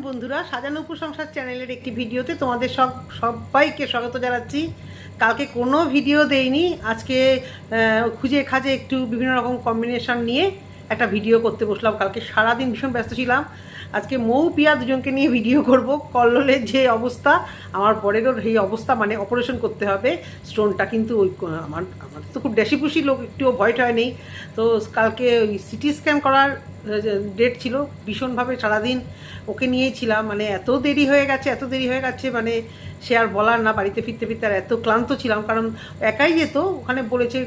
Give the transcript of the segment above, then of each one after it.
বন্ধুরা, সাজানো উপসংসার চ্যানেলের একটি ভিডিওতে তোমাদের সবাইকে স্বাগত জানাচ্ছি। কালকে কোনো ভিডিও দেইনি, আজকে খুঁজে খাজে একটু বিভিন্ন রকম কম্বিনেশন নিয়ে একটা ভিডিও করতে বসলাম। কালকে সারাদিন ভীষণ ব্যস্ত ছিলাম। আজকে মৌ পিয়া দুজনকে নিয়ে ভিডিও করব। কল্লোলের যে অবস্থা, আমার বরেরও সেই অবস্থা, মানে অপারেশন করতে হবে স্টোনটা। কিন্তু ওই আমাদের তো খুব ড্যাসিপুসি লোক, একটুও ভয় টয় নেই। তো কালকে ওই সিটি স্ক্যান করার ডেট ছিল, ভীষণভাবে সারাদিন ওকে নিয়েই ছিলাম। মানে এত দেরি হয়ে গেছে মানে সে আর বলার না। বাড়িতে ফিরতে ফিরতে আর এত ক্লান্ত ছিলাম, কারণ একাই যেত, ওখানে বলেছে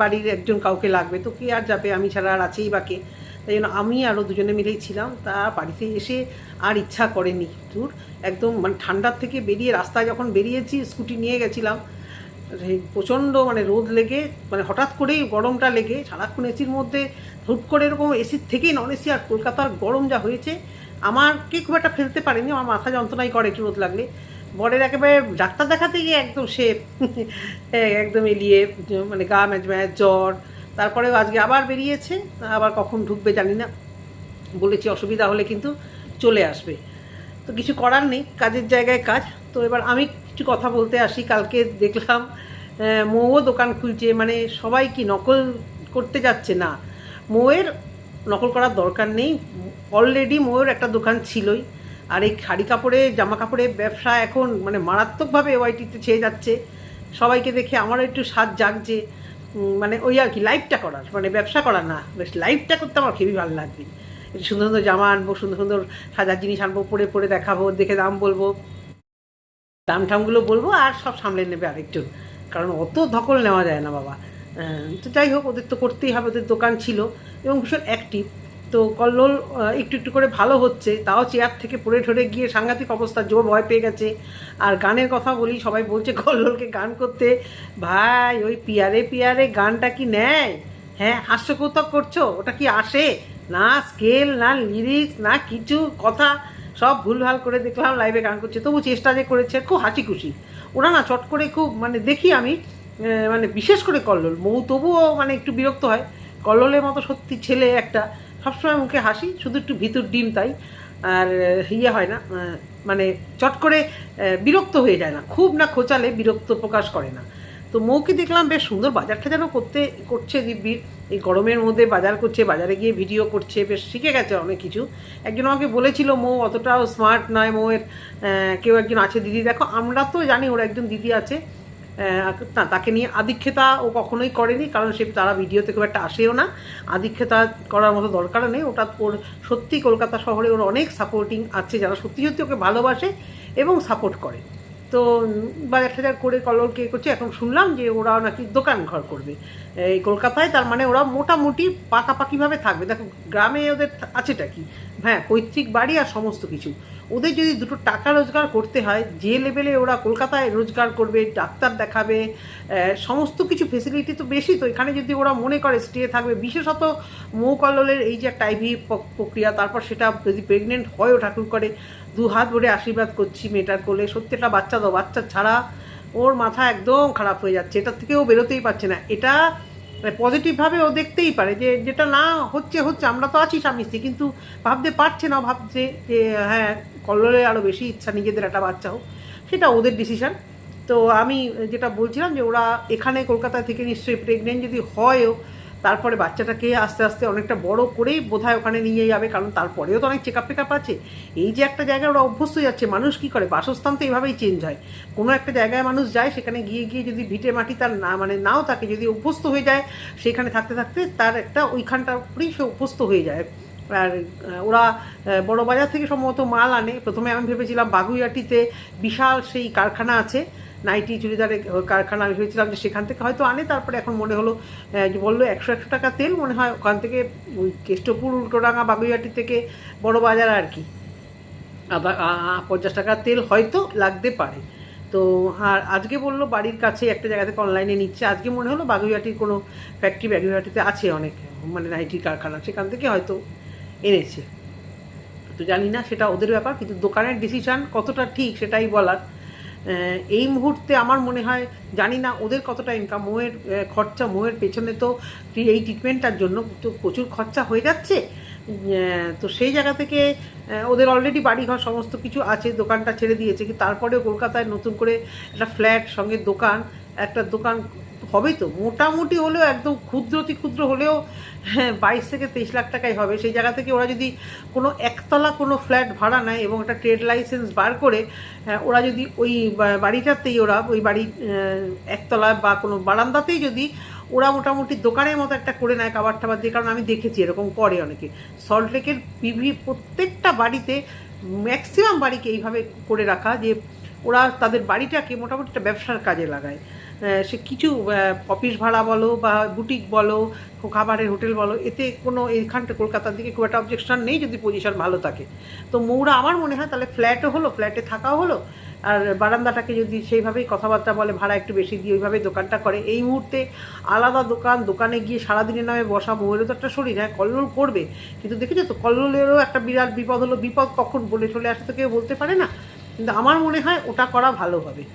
বাড়ির একজন কাউকে লাগবে, তো কে আর যাবে, আমি ছাড়া আর আছেই বাকি। তাই জন্য আমি আরও দুজনে মিলেই ছিলাম। তা বাড়িতে এসে আর ইচ্ছা করেনি দূর, একদম মানে ঠান্ডার থেকে বেরিয়ে রাস্তায় যখন বেরিয়েছি, স্কুটি নিয়ে গেছিলাম, প্রচণ্ড মানে রোদ লেগে, মানে হঠাৎ করেই গরমটা লেগে সারাক্ষণ এসির মধ্যে, হুট করে এরকম এসির থেকেই নন এসি। আর কলকাতার গরম যা হয়েছে, আমাকে খুব একটা ফেলতে পারেনি, আমার মাথা যন্ত্রণাই করে একটু রোদ লাগলে। বরের একেবারে ডাক্তার দেখাতে গিয়ে একদম সে একদম এলিয়ে, মানে গা ম্যাচ ম্যাচ, জ্বর। তারপরেও আজকে আবার বেরিয়েছে, আবার কখন ঢুকবে জানি না। বলেছি অসুবিধা হলে কিন্তু চলে আসবে। তো কিছু করার নেই, কাজের জায়গায় কাজ। তো এবার আমি কিছু কথা বলতে আসি। কালকে দেখলাম মৌও দোকান খুলছে, মানে সবাই কি নকল করতে যাচ্ছে না। মৌয়ের নকল করার দরকার নেই, অলরেডি মৌয়ের একটা দোকান ছিলই। আর এই শাড়ি কাপড়ে, জামা কাপড়ের ব্যবসা এখন মানে মারাত্মকভাবে ওয়াইটিতে ছেয়ে যাচ্ছে। সবাইকে দেখে আমারও একটু স্বাদ জাগছে, মানে ওই আর কি লাইভটা করার, মানে ব্যবসা করা না, বেশ লাইভটা করতে আমার খুবই ভালো লাগবে। একটু সুন্দর সুন্দর জামা আনবো, সুন্দর সুন্দর সাজার জিনিস আনবো, পরে পরে দেখাবো, দেখে দাম বলবো, দাম ঠামগুলো বলবো, আর সব সামলে নেবে আরেকটু, কারণ অত ধকল নেওয়া যায় না বাবা। তো যাই হোক, ওদের তো করতেই হবে, ওদের দোকান ছিল এবং ভীষণ অ্যাক্টিভ। তো কল্লোল একটু একটু করে ভালো হচ্ছে, তাও চেয়ার থেকে পড়ে ঠরে গিয়ে সাংঘাতিক অবস্থা, জোর ভয় পেয়ে গেছে। আর গানের কথা বলি, সবাই বলছে কল্লোলকে গান করতে। ভাই, ওই পিয়ারে পিয়ারে গানটা কি নেয়? হ্যাঁ, হাস্যকৌতুক করছো, ওটা কি আসে? না স্কেল, না লিরিক্স, না কিছু, কথা সব ভুলভাল করে দেখলাম। লাইভে গান করছে, তবু চেষ্টা যে করেছে, খুব হাসি খুশি। ওরা না চট করে খুব, মানে দেখি আমি, মানে বিশেষ করে কল্লোল, মৌ তবুও মানে একটু বিরক্ত হয়। কল্লোলের মতো সত্যি ছেলে একটা, সবসময় মুখে হাসি, শুধু একটু ভিতর ডিম, তাই। আর ইয়ে হয় না, মানে চট করে বিরক্ত হয়ে যায় না, খুব না খোঁচালে বিরক্ত প্রকাশ করে না। তো মৌকে দেখলাম বেশ সুন্দর বাজার টাজারও করছে দিব্যির। এই গরমের মধ্যে বাজার করছে, বাজারে গিয়ে ভিডিও করছে, বেশ শিখে গেছে অনেক কিছু। একজন আমাকে বলেছিল মৌ অতটাও স্মার্ট নয়, মৌয়ের কেউ একজন আছে দিদি। দেখো, আমরা তো জানি ওর একজন দিদি আছে, না তাকে নিয়ে আদিক্ষেতা ও কখনোই করেনি, কারণ সে তারা ভিডিওতে খুব একটা আসেও না। আদিক্ষেতা করার মতো দরকারও নেই, ওটা ওর সত্যি কলকাতা শহরে ওর অনেক সাপোর্টিং আছে, যারা সত্যি সত্যি ওকে ভালোবাসে এবং সাপোর্ট করে। তো বাজার টাজার করে কল্লোল কে করছে, এখন শুনলাম যে ওরাও নাকি দোকান ঘর করবে এই কলকাতায়। তার মানে ওরা মোটামুটি পাকাপাকিভাবে থাকবে। দেখো, গ্রামে ওদের আছেটা কি, হ্যাঁ, পৈতৃক বাড়ি আর সমস্ত কিছু। ওদের যদি দুটো টাকা রোজগার করতে হয়, যে লেভেলে ওরা কলকাতায় রোজগার করবে, ডাক্তার দেখাবে, সমস্ত কিছু ফেসিলিটি তো বেশি। তো এখানে যদি ওরা মনে করে স্টে থাকবে, বিশেষত মৌ কল্লোলের এই যে একটা আইভি প্রক্রিয়া, তারপর সেটা যদি প্রেগনেন্ট হয়ও, ঠাকুর করে দু হাত ভরে আশীর্বাদ করছি মেয়েটার কোলে, সত্যি একটা বাচ্চা দাও। বাচ্চা ছাড়া ওর মাথা একদম খারাপ হয়ে যাচ্ছে, এটার থেকেও বেরোতেই পারছে না। এটা পজিটিভভাবে ও দেখতেই পারে যে যেটা না হচ্ছে, আমরা তো আছি স্বামী স্ত্রী, কিন্তু ভাবতে পারছে না, ভাবছে যে হ্যাঁ, কল্লোলে আরও বেশি ইচ্ছা নিজেদের একটা বাচ্চা হোক, সেটা ওদের ডিসিশান। তো আমি যেটা বলছিলাম যে ওরা এখানে কলকাতা থেকে নিশ্চয়ই প্রেগনেন্ট যদি হয়ও, তারপরে বাচ্চাটাকে আস্তে আস্তে অনেকটা বড় করেই বোধহয় ওখানে নিয়ে যাবে, কারণ তারপরেও তো অনেক চেকআপ ফেকআপ আছে। এই যে একটা জায়গায় ওরা অভ্যস্ত যাচ্ছে, মানুষ কী করে, বাসস্থান তো এইভাবেই চেঞ্জ হয়। কোনো একটা জায়গায় মানুষ যায়, সেখানে গিয়ে গিয়ে যদি ভিটে মাটি তার না মানে নাও থাকে, যদি অভ্যস্ত হয়ে যায়, সেখানে থাকতে থাকতে তার একটা ওইখানটার উপরেই সে অভ্যস্ত হয়ে যায়। আর ওরা বড় বাজার থেকে সম্ভবত মাল আনে। প্রথমে আমি ভেবেছিলাম বাগুইআটিতে বিশাল সেই কারখানা আছে, নাইটি চুড়িদারের কারখানা, আমি ভেবেছিলাম যে সেখান থেকে হয়তো আনে। তারপরে এখন মনে হলো যে বললো 100 টাকা তেল, মনে হয় ওখান থেকে ওই কেষ্টপুর, উল্টোডাঙ্গা, বাগুইআটি থেকে বড় বাজার আর কি 50 টাকার তেল হয়তো লাগতে পারে। তো আর আজকে বললো বাড়ির কাছে একটা জায়গা থেকে অনলাইনে নিচ্ছে। আজকে মনে হলো বাগুইআটির কোনো ফ্যাক্টরি, বাগুইআটিতে আছে অনেক, মানে নাইটির কারখানা, সেখান থেকে হয়তো এনেছে। তো জানি না, সেটা ওদের ব্যাপার, কিন্তু দোকানের ডিসিশান কতটা ঠিক সেটাই বলার। এই মুহূর্তে আমার মনে হয়, জানি না ওদের কতটা ইনকাম, মৌয়ের খরচা, মৌয়ের পেছনে তো এই ট্রিটমেন্টটার জন্য তো প্রচুর খরচা হয়ে যাচ্ছে। তো সেই জায়গা থেকে ওদের অলরেডি বাড়িঘর সমস্ত কিছু আছে, দোকানটা ছেড়ে দিয়েছে, কিন্তু তারপরেও কলকাতায় নতুন করে একটা ফ্ল্যাট সঙ্গে দোকান, একটা দোকান হবেই তো, মোটামুটি হলেও একদম ক্ষুদ্রতি ক্ষুদ্র হলেও 22 থেকে 23 লাখ টাকাই হবে। সেই জায়গা থেকে ওরা যদি কোনো একতলা কোনো ফ্ল্যাট ভাড়া নেয় এবং একটা ট্রেড লাইসেন্স বার করে ওরা যদি ওই বাড়িটাতেই ওরা ওই বাড়ির একতলা বা কোনো বারান্দাতেই যদি ওরা মোটামুটি দোকানের মতো একটা করে নেয় কাবার টাবার দিয়ে, কারণ আমি দেখেছি এরকম করে অনেকে। সল্টলেকের প্রত্যেকটা বাড়িতে ম্যাক্সিমাম বাড়িকে এইভাবে করে রাখা যে ওরা তাদের বাড়িটাকে মোটামুটি একটা ব্যবসার কাজে লাগায়। সে কিছু অফিস ভাড়া বলো বা বুটিক বলো, খাবারের হোটেল বলো, এতে কোনো এইখানটা কলকাতার দিকে খুব একটা অবজেকশন নেই যদি পজিশন ভালো থাকে। তো মৌরা আমার মনে হয় তাহলে ফ্ল্যাটও হলো, ফ্ল্যাটে থাকাও হলো, আর বারান্দাটাকে যদি সেইভাবেই কথাবার্তা বলে ভাড়া একটু বেশি দিয়ে ওইভাবে দোকানটা করে। এই মুহূর্তে আলাদা দোকানে গিয়ে সারাদিনের নামে বসা, মৌয়েরও তো একটা শরীর, হ্যাঁ কল্লোল করবে, কিন্তু দেখেছো তো কল্লোলেরও একটা বিরাট বিপদ হলো, বিপদ কখন বলে চলে আসে তো কেউ বলতে পারে না, কিন্তু আমার মনে হয় ওটা করা ভালো হবে।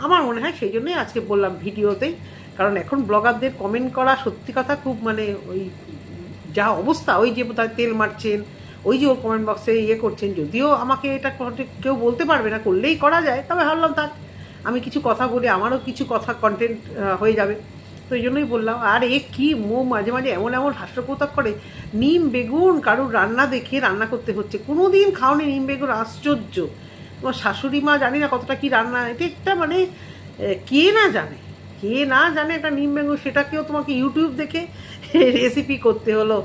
আমার মনে হয় সেই জন্যই আজকে বললাম ভিডিওতেই, কারণ এখন ব্লগারদের কমেন্ট করা সত্যি কথা খুব মানে ওই যা অবস্থা, ওই যে তেল মারছেন, ওই যে ওর কমেন্ট বক্সে করছেন, যদিও আমাকে এটা কেউ বলতে পারবে না, করলেই করা যায়, তবে ভাবলাম থাক আমি কিছু কথা বলি, আমারও কিছু কথা কন্টেন্ট হয়ে যাবে, তো এই জন্যই বললাম। আর কি মাঝে মাঝে এমন এমন হাস্যকৌতুক করে, নিম বেগুন কারুর রান্না দেখে রান্না করতে হচ্ছে, কোনো দিন খাওনি নিম বেগুন, আশ্চর্য। তোমার শাশুড়ি মা জানি না কতটা কি রান্না, এটা একটা মানে কে না জানে একটা নিম বেগুন, সেটাকেও তোমাকে ইউটিউব দেখে রেসিপি করতে হলো।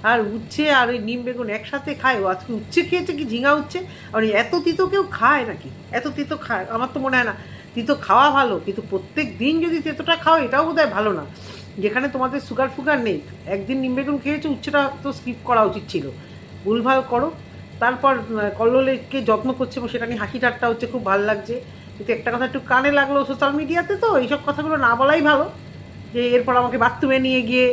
আর উচ্ছে আর ওই নিম বেগুন একসাথে খায়, ও আজকে উচ্ছে খেয়েছে কি ঝিঙা উচ্ছে, আর এত তিতো কেউ খায় নাকি, এত তিতো খায় আমার তো মনে হয় না। তিতো খাওয়া ভালো, কিন্তু প্রত্যেক দিন যদি তেতোটা খাও এটাও বোধহয় ভালো না। যেখানে তোমাদের সুগার ফুগার নেই, একদিন নিম বেগুন খেয়েছো, উচ্ছেটা তো স্কিপ করা উচিত ছিল, ভুলভাল করো। তারপর কল্লোলকে যত্ন করছে এবং সেটা নিয়ে হাসি ঠাট্টা হচ্ছে, খুব ভালো লাগছে। কিন্তু একটা কথা একটু কানে লাগলো, সোশ্যাল মিডিয়াতে তো এইসব কথাগুলো না বলাই ভালো, যে এরপর আমাকে বাথরুমে নিয়ে গিয়ে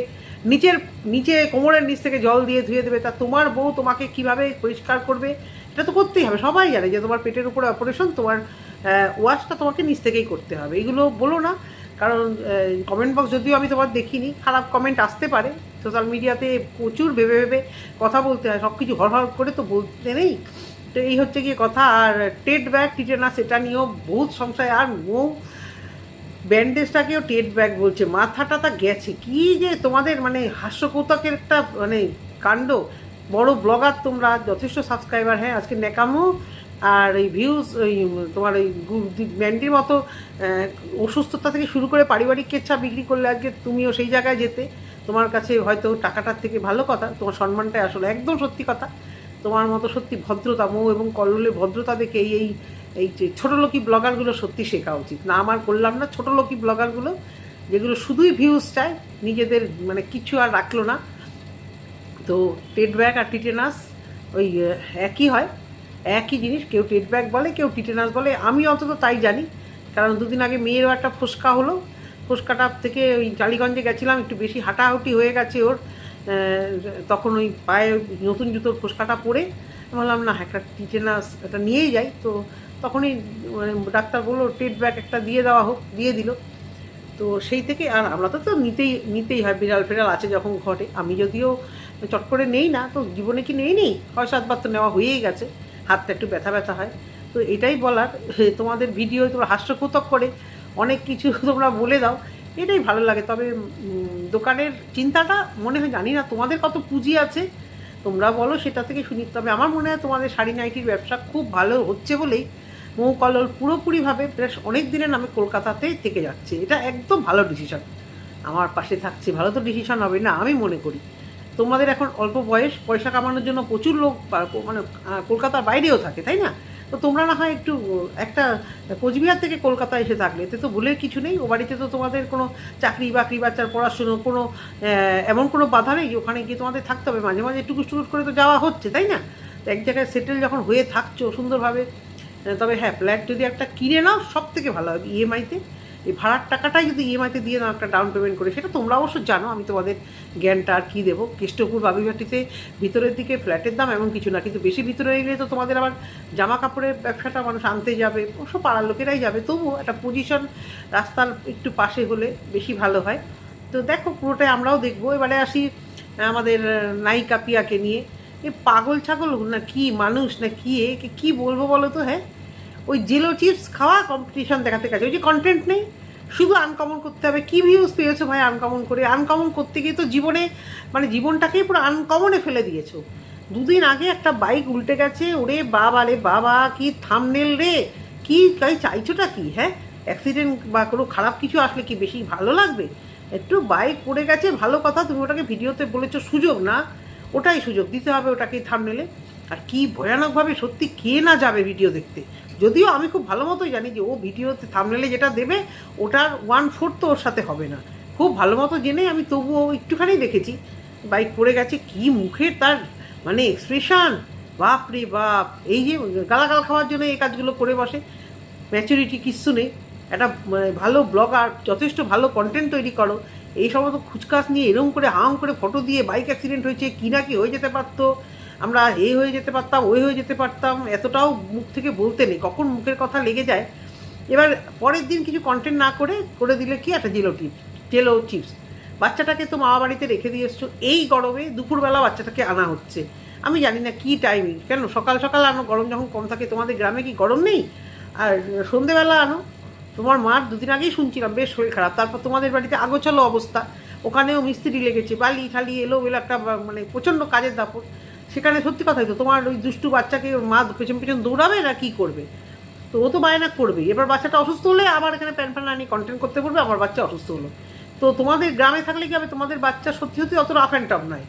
নিচে কোমরের নিচ থেকে জল দিয়ে ধুয়ে দেবে, তা তোমার বউ তোমাকে কিভাবে পরিষ্কার করবে, এটা তো করতেই হবে। সবাই জানে যে তোমার পেটের উপরে অপারেশন, তোমার ওয়াশটা তোমাকে নিচ থেকেই করতে হবে, এগুলো বলো না। কারণ কমেন্ট বক্স যদিও আমি তোমার দেখিনি, খারাপ কমেন্ট আসতে পারে, সোশ্যাল মিডিয়াতে প্রচুর ভেবে ভেবে কথা বলতে হয়, সব কিছু হড় করে তো বলতে নেই। তো এই হচ্ছে গিয়ে কথা। আর টেট ব্যাগ টিটেনাস এটা নিয়েও বহুত সংশয়, আর ব্যান্ডেজটাকেও টেট ব্যাগ বলছে, মাথাটা তা গেছে কি যে তোমাদের মানে হাস্যকৌতুকের একটা মানে কাণ্ড। বড় ব্লগার তোমরা, যথেষ্ট সাবস্ক্রাইবার, হ্যাঁ আজকে ন্যাকামো আর এই ভিউজ, ওই তোমার ওই ব্যান্ডের মতো অসুস্থতা থেকে শুরু করে পারিবারিক কেচ্ছা বিক্রি করলে আজকে তুমিও সেই জায়গায় যেতে, তোমার কাছে হয়তো টাকাটার থেকে ভালো কথা তোমার সম্মানটাই আসলে, একদম সত্যি কথা। তোমার মতো সত্যি ভদ্রতা, মৌ এবং কল্লোলের ভদ্রতা দেখে এই যে ছোটোলোকি ব্লগারগুলো সত্যি শেখা উচিত। না আমার করলাম না, ছোটোলোকি ব্লগারগুলো যেগুলো শুধুই ভিউজ চায়, নিজেদের মানে কিছু আর রাখলো না। তো টেট ব্যাগ আর টিটেনাস ওই একই হয়, একই জিনিস, কেউ টেট ব্যাগ বলে কেউ টিটেনাস বলে, আমি অন্তত তাই জানি। কারণ দুদিন আগে মেয়েরও একটা ফোসকা হলো, ফোসকাটা থেকে ওই টালিগঞ্জে গেছিলাম, একটু বেশি হাঁটাহুটি হয়ে গেছে ওর, তখন ওই পায়ে নতুন জুতোর ফোসকাটা পরে বললাম না একটা টিটেনাস একটা নিয়েই যাই। তো তখনই মানে ডাক্তার বললো টেট ব্যাগ একটা দিয়ে দেওয়া হোক, দিয়ে দিল। তো সেই থেকে আর আমরা তো নিতেই হয়, বিড়াল ফেরাল আছে যখন ঘটে। আমি যদিও চট করে নেই না, তো জীবনে কি নেই 6-7 বার তো নেওয়া হয়েই গেছে, হাতটা একটু ব্যথা হয়। তো এটাই বলার, তোমাদের ভিডিও তোমরা হাস্যকৌতুক করে অনেক কিছু তোমরা বলে দাও, এটাই ভালো লাগে। তবে দোকানের চিন্তাটা মনে হয়, জানি না তোমাদের কত পুঁজি আছে, তোমরা বলো সেটা থেকে শুনি। তবে আমার মনে হয় তোমাদের শাড়ি নাইটির ব্যবসা খুব ভালো হচ্ছে বলেই মৌ কল্লোল পুরোপুরিভাবে বেশ অনেক দিনের নামে কলকাতাতেই থেকে যাচ্ছে, এটা একদম ভালো ডিসিশন। আমার পাশে থাকছে, ভালো তো ডিসিশন হবে না আমি মনে করি। তোমাদের এখন অল্প বয়স, পয়সা কামানোর জন্য প্রচুর লোক মানে কলকাতার বাইরেও থাকে, তাই না? তো তোমরা না হয় একটু একটা কোচবিহার থেকে কলকাতা এসে থাকলে, এতে তো ভুলের কিছু নেই। ও বাড়িতে তো তোমাদের কোনো চাকরি বাকরি, বাচ্চার পড়াশুনো, কোনো এমন কোনো বাধা নেই যে ওখানে গিয়ে তোমাদের থাকতে হবে। মাঝে মাঝে টুকুস টুকুস করে তো যাওয়া হচ্ছে, তাই না? তো এক জায়গায় সেটেল যখন হয়ে থাকছো সুন্দরভাবে, তবে হ্যাঁ ফ্ল্যাট যদি একটা কিনে নাও সব থেকে ভালো হবে ইএমআইতে। এই ভাড়ার টাকাটাই যদি ইএমআইতে দিয়ে নাও একটা ডাউন পেমেন্ট করে, সেটা তোমরা অবশ্য জানো, আমি তোমাদের জ্ঞানটা আর কী দেবো। কেষ্টপুর বাবিঘাটিতে ভিতরের দিকে ফ্ল্যাটের দাম এমন কিছু না, কিন্তু বেশি ভিতরে গেলে তো তোমাদের আবার জামা কাপড়ের ব্যবসাটা মানুষ আনতে যাবে, অবশ্য পাড়ার লোকেরাই যাবে, তবুও একটা পজিশন রাস্তার একটু পাশে হলে বেশি ভালো হয়। তো দেখো পুরোটাই আমরাও দেখবো। এবারে আসি আমাদের নায়িকা পিয়াকে নিয়ে। এ পাগল ছাগল না কি মানুষ না কি একে কী বলবো বলো তো? হ্যাঁ, ওই জেলো চিপস খাওয়া কম্পিটিশন দেখাতে গেছে, ওই যে কন্টেন্ট নেই, শুধু আনকমন করতে হবে। কী ভিউজ পেয়েছো ভাই আনকমন করে? আনকমন করতে গিয়ে তো জীবনে মানে জীবনটাকেই পুরো আনকমনে ফেলে দিয়েছো। দুদিন আগে একটা বাইক উল্টে গেছে, ওরে বাবা রে বাবা, কি থামনেল রে, কি চাইছোটা কি? হ্যাঁ, অ্যাক্সিডেন্ট বা কোনো খারাপ কিছু আসলে কি বেশি ভালো লাগবে? একটু বাইক পড়ে গেছে ভালো কথা, তুমি ওটাকে ভিডিওতে বলেছো, সুযোগ না, ওটাই সুযোগ দিতে হবে ওটাকে থামনেলে। আর কি ভয়ানকভাবে সত্যি কে না যাবে ভিডিও দেখতে, যদিও আমি খুব ভালো মতোই জানি যে ও ভিডিওতে থামনেলে যেটা দেবে ওটার 1/4 তো ওর সাথে হবে না, খুব ভালো মতো জেনে আমি তবুও একটুখানি দেখেছি। বাইক পড়ে গেছে, কি মুখের তার মানে এক্সপ্রেশন, বাপ রে বাপ! এই যে গালাগাল খাওয়ার জন্য এই কাজগুলো করে বসে, ম্যাচুরিটি কিচ্ছু নেই। একটা ভালো ব্লগার, যথেষ্ট ভালো কন্টেন্ট তৈরি করো, এই সমস্ত খুচকাস নিয়ে এরকম করে হাম করে ফটো দিয়ে বাইক অ্যাক্সিডেন্ট হয়েছে, কি না কি হয়ে যেতে পারতো, আমরা হয়ে যেতে পারতাম, ওই হয়ে যেতে পারতাম, এতটাও মুখ থেকে বলতে নেই, কখন মুখের কথা লেগে যায়। এবার পরের দিন কিছু কন্টেন্ট না করে দিলে কি একটা জেলো চিপস, বাচ্চাটাকে তো মামা বাড়িতে রেখে দিয়ে এসছো, এই গরমে দুপুরবেলা বাচ্চাটাকে আনা হচ্ছে। আমি জানি না কি টাইমিং, কেন সকাল সকাল আনো, গরম যখন কম থাকে, তোমাদের গ্রামে কি গরম নেই? আর সন্ধেবেলা আনো। তোমার মার দুদিন আগেই শুনছিলাম বেশ শরীর খারাপ, তারপর তোমাদের বাড়িতে আগোছালো অবস্থা, ওখানেও মিস্ত্রি লেগেছে, বালি ঠালি এলো বেলো একটা মানে প্রচণ্ড কাজের দাপট। সেখানে সত্যি কথাই তো, তোমার ওই দুষ্টু বাচ্চাকে মা পেছন পেছন দৌড়াবে না কি করবে? তো ও তো বায়না করবেই। এবার বাচ্চাটা অসুস্থ হলে আবার এখানে প্যান আনি কন্টেন্ট করতে পড়বে, আমার বাচ্চা অসুস্থ হলো। তো তোমাদের গ্রামে থাকলে কি হবে, তোমাদের বাচ্চা সত্যি সত্যি অত রাফ অ্যান্ড টাফ নয়।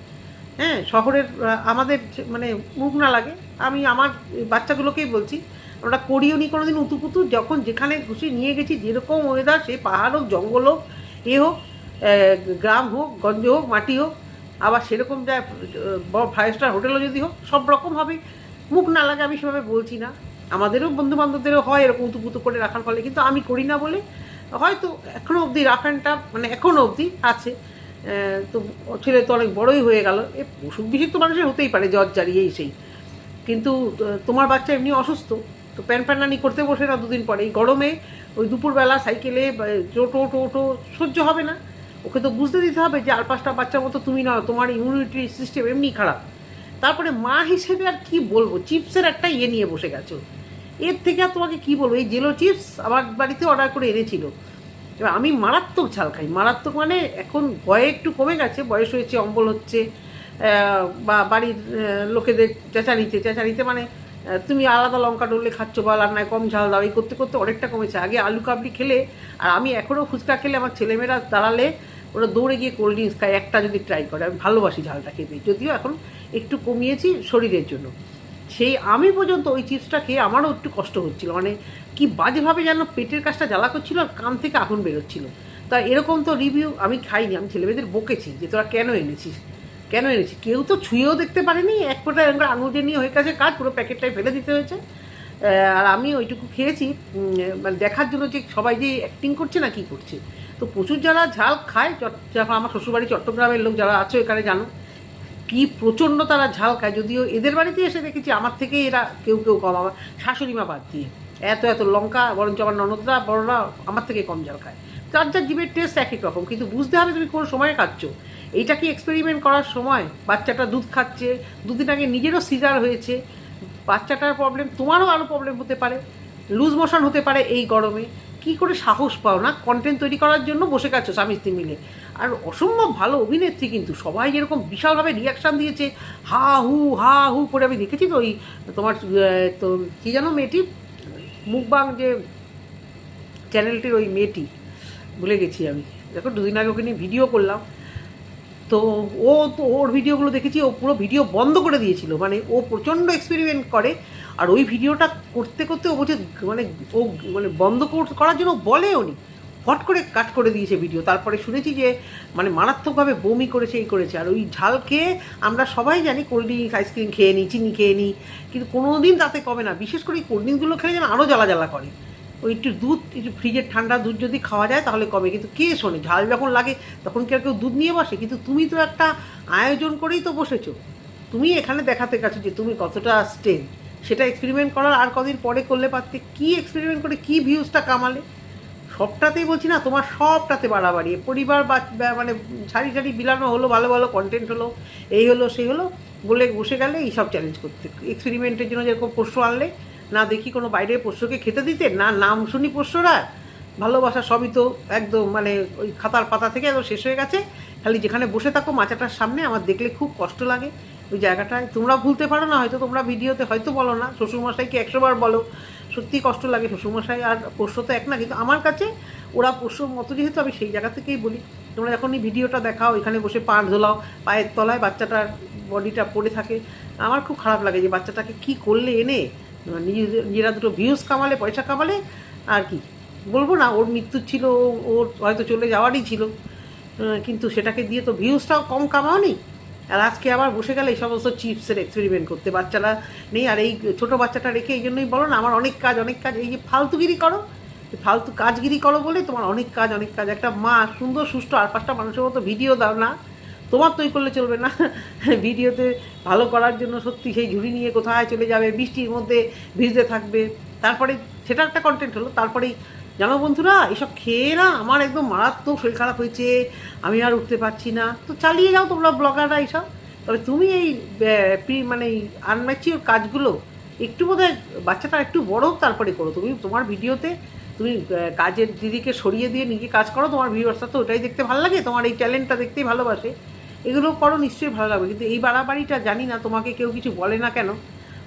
হ্যাঁ, শহরের আমাদের মানে মুখ না লাগে, আমি আমার বাচ্চাগুলোকেই বলছি, আমরা করিও নি কোনো দিন উতুপুতু, যখন যেখানে খুশি নিয়ে গেছি, যেরকম ওয়েদার, সে পাহাড় হোক, জঙ্গল হোক, এ হোক, গ্রাম হোক, গঞ্জ হোক, মাটি হোক, আবার সেরকম যায় বড় 5 স্টার হোটেলও যদি হোক, সব রকম হবে। মুখ না লাগে আমি সেভাবে বলছি না, আমাদেরও বন্ধুবান্ধবদেরও হয় এরকম উতুপুতু করে রাখার ফলে, কিন্তু আমি করি না বলে হয়তো এখনও অবধি রাফ অ্যান্ড টাফ মানে এখনও অবধি আছে। তো ছেলে তো অনেক বড়ই হয়ে গেল, এ অসুখ বিসুখ তো মানুষের হতেই পারে, জ্বর জারিয়েই সেই, কিন্তু তোমার বাচ্চা এমনি অসুস্থ, তো প্যানপ্যানানি করতে বসে না দুদিন পরে, এই গরমে ওই দুপুরবেলা সাইকেলে টোটো সহ্য হবে না, ওকে তো বুঝতে দিতে হবে যে আর 5টা বাচ্চার মতো তুমি নও, তোমার ইমিউনিটি সিস্টেম এমনি খারাপ। তারপরে মা হিসেবে আর কি বলবো, চিপসের একটা ইয়ে নিয়ে বসে গেছো, এর থেকে আর তোমাকে কী বলবো? এই জেলো চিপস আমার বাড়িতে অর্ডার করে এনেছিল। এবার আমি মারাত্মক ঝাল খাই, মারাত্মক মানে এখন ভয়ে একটু কমে গেছে, বয়স হয়েছে, অম্বল হচ্ছে, বা বাড়ির লোকেদের চেঁচানিতে মানে তুমি আলাদা লঙ্কা ডললে খাচ্ছ বা রান্নায় কম ঝাল দাও, এই করতে করতে অনেকটা কমেছে। আগে আলু কাবলি খেলে, আর আমি এখনও ফুচকা খেলে আমার ছেলেমেয়েরা দাঁড়ালে ওরা দৌড়ে গিয়ে কোল্ড ড্রিঙ্কস খায়, একটা যদি ট্রাই করে। আমি ভালোবাসি ঝালটা খেতে, যদিও এখন একটু কমিয়েছি শরীরের জন্য। সেই আমি পর্যন্ত ওই চিপসটা খেয়ে আমারও একটু কষ্ট হচ্ছিল, মানে কি বাজেভাবে যেন পেটের কাজটা জ্বালা করছিল আর কান থেকে আগুন বেরোচ্ছিল। তা এরকম তো রিভিউ আমি খাইনি, আমি ছেলেমেয়েদের বকেছি যে তোরা কেন এনেছিস। কেউ তো ছুঁয়েও দেখতে পারেনি, এক ফোঁটা এরকম আঙুল দিয়ে নিয়ে হয়ে গেছে কাজ, পুরো প্যাকেটটাই ফেলে দিতে হয়েছে। আর আমি ওইটুকু খেয়েছি মানে দেখার জন্য যে সবাই যে অ্যাক্টিং করছে না কি করছে। তো প্রচুর যারা ঝাল খায়, যখন আমার শ্বশুরবাড়ি চট্টগ্রামের লোক যারা আছো এখানে জানো কি প্রচণ্ড তারা ঝাল খায়, যদিও এদের বাড়িতে এসে দেখেছি আমার থেকে এরা কেউ কম, আমার শাশুড়িমা বাদ দিয়ে এত লঙ্কা, বরঞ্চ আমার ননদরা বড়রা আমার থেকে কম ঝাল খায়। যার জীবের টেস্ট এক এক রকম, কিন্তু বুঝতে হবে তুমি কোন সময়ে খাচ্ছ। এইটা কি এক্সপেরিমেন্ট করার সময়? বাচ্চাটা দুধ খাচ্ছে, দুদিন আগে নিজেরও সিজার হয়েছে, বাচ্চাটার প্রবলেম, তোমারও আরও প্রবলেম হতে পারে, লুজ মোশন হতে পারে এই গরমে। কি করে সাহস পাও না কন্টেন্ট তৈরি করার জন্য বসে গেছো স্বামী স্ত্রী মিলে? আর অসম্ভব ভালো অভিনেত্রী, কিন্তু সবাই যেরকম বিশালভাবে রিয়াকশান দিয়েছে, হা হু করে, আমি দেখেছি তো ওই তোমার তো কী যেন মেয়েটি, মুখবাং যে চ্যানেলটির ওই মেয়েটি, ভুলে গেছি আমি, দেখো দুদিন আগে ওকে নিয়ে ভিডিও করলাম, তো ওর ভিডিওগুলো দেখেছি, ও পুরো ভিডিও বন্ধ করে দিয়েছিল, মানে ও প্রচণ্ড এক্সপেরিমেন্ট করে। আর ওই ভিডিওটা করতে ও বলছে মানে বন্ধ করার জন্য বলেও নি, হট করে কাট করে দিয়েছে ভিডিও। তারপরে শুনেছি যে মানে মারাত্মকভাবে বমি করেছে, এই করেছে। আর ওই ঝাল খেয়ে আমরা সবাই জানি কোল্ড ড্রিঙ্কস আইসক্রিম খেয়ে নিই, চিনি খেয়ে নিই, কিন্তু কোনো দিন তাতে কমে না। বিশেষ করে এই কোল্ড ড্রিঙ্কসগুলো খেলে যেন আরও জ্বালা করে। ওই একটু দুধ, একটু ফ্রিজের ঠান্ডা দুধ যদি খাওয়া যায় তাহলে কমে, কিন্তু কে শোনে? ঝাল যখন লাগে তখন কেউ দুধ নিয়ে বসে? কিন্তু তুমি তো একটা আয়োজন করেই তো বসেছো, তুমি এখানে দেখাতে গেছো যে তুমি কতটা স্ট্রেংথ। সেটা এক্সপেরিমেন্ট করার আর কদিন পরে করলে পারতে। কি এক্সপেরিমেন্ট করে কি ভিউজটা কামালে? সবটাতেই বলছি না, তোমার সবটাতে বাড়াবাড়ি, পরিবার মানে ছাড়ি ছাড়ি বিলানো হলো, ভালো ভালো কন্টেন্ট হলো, এই হলো সেই হলো বলে বসে গেলে এইসব চ্যালেঞ্জ করতে। এক্সপেরিমেন্টের জন্য যেরকম পোষ্য আনলে, না দেখি কোনো বাইরের পোষ্যকে খেতে দিতে, না নাম শুনি পোষ্যরা, ভালোবাসা সবই তো একদম মানে ওই খাতার পাতা থেকে একদম শেষ হয়ে গেছে। খালি যেখানে বসে থাকো মাচাটার সামনে, আমার দেখলে খুব কষ্ট লাগে ওই জায়গাটায়। তোমরা ভুলতে পারো না হয়তো, তোমরা ভিডিওতে হয়তো বলো না, শ্বশুরমশাইকে 100 বার বলো, সত্যি কষ্ট লাগে। শ্বশুরমশাই আর পোষ্য তো এক না, কিন্তু আমার কাছে ওরা পোষ্যর মতো, যেহেতু আমি সেই জায়গা থেকেই বলি। তোমরা যখনই ভিডিওটা দেখাও, এখানে বসে পা ধোলাও, পায়ের তলায় বাচ্চাটার বডিটা পড়ে থাকে, আমার খুব খারাপ লাগে যে বাচ্চাটাকে কি করলে এনে নিজেরা দুটো ভিউজ কামালে, পয়সা কামালে, আর কি বলবো না, ওর মৃত্যু ছিল, ওর হয়তো চলে যাওয়ারই ছিল, কিন্তু সেটাকে দিয়ে তো ভিউজটাও কম কামাও নি। আর আজকে আবার বসে গেলে এই সমস্ত চিপসের এক্সপেরিমেন্ট করতে, বাচ্চারা নেই। আর এই ছোটো বাচ্চাটা রেখে এই জন্যই বলো না, আমার অনেক কাজ, এই যে ফালতুগিরি করো, ফালতু কাজগিরি করো বলে তোমার অনেক কাজ। একটা মা সুন্দর সুষ্ঠ আর 5টা মানুষের মতো ভিডিও দাও না, তোমার তৈরি করলে চলবে না। ভিডিওতে ভালো করার জন্য সত্যি সেই ঝুড়ি নিয়ে কোথায় চলে যাবে, বৃষ্টির মধ্যে ভিজতে থাকবে, তারপরে সেটা একটা কন্টেন্ট হলো। তারপরেই জানো বন্ধুরা, এসব খেয়ে না আমার একদম মারাত্মক শরীর খারাপ হয়েছে, আমি আর উঠতে পারছি না। তো চালিয়ে যাও তোমরা ব্লগাররা এইসব, তবে তুমি এই মানে আনম্যাচিওর কাজগুলো একটু বোধহয় বাচ্চাটা একটু বড় হোক তারপরে করো। তুমি তোমার ভিডিওতে তুমি কাজের দিদিকে সরিয়ে দিয়ে নিজে কাজ করো, তোমার ভিউয়ার্সরা তো ওটাই দেখতে ভালো লাগে, তোমার এই ট্যালেন্টটা দেখতেই ভালোবাসে, এগুলো করো, নিশ্চয়ই ভালো লাগবে। কিন্তু এই বাড়াবাড়িটা জানি না, তোমাকে কেউ কিছু বলে না কেন,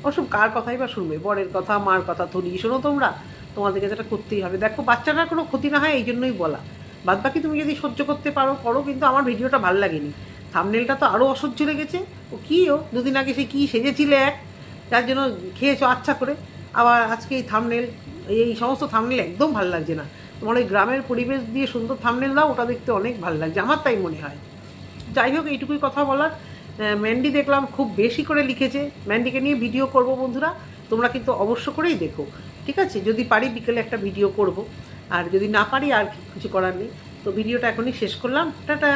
ওসব কার কথাই বা শুনবে, বরের কথা মার কথা থরি শোনো তোমরা, তোমাদেরকে যেটা করতেই হবে। দেখো বাচ্চাটার কোনো ক্ষতি না হয় এই জন্যই বলা, বাদ বাকি তুমি যদি সহ্য করতে পারো করো, কিন্তু আমার ভিডিওটা ভালো লাগেনি, থাম্বনেলটা তো আরও অসহ্য লেগেছে। ও কী, ও দুদিন আগে সে কী সেজেছিলে এক, যার জন্য খেয়েছো আচ্ছা করে, আবার আজকে এই থাম্বনেল, এই সমস্ত থাম্বনেল একদম ভালো লাগছে না। তোমার ওই গ্রামের পরিবেশ দিয়ে সুন্দর থাম্বনেল দাও, ওটা দেখতে অনেক ভালো লাগছে, আমার তাই মনে হয়। যাই হোক, এইটুকুই কথা বলার। ম্যান্ডি দেখলাম খুব বেশি করে লিখেছে, ম্যান্ডিকে নিয়ে ভিডিও করব বন্ধুরা, তোমরা কিন্তু অবশ্য করেই দেখো, ঠিক আছে? যদি পারি বিকেলে একটা ভিডিও করব, আর যদি না পারি আর কিছু করার নেই। তো ভিডিওটা এখনই শেষ করলাম, টাটা।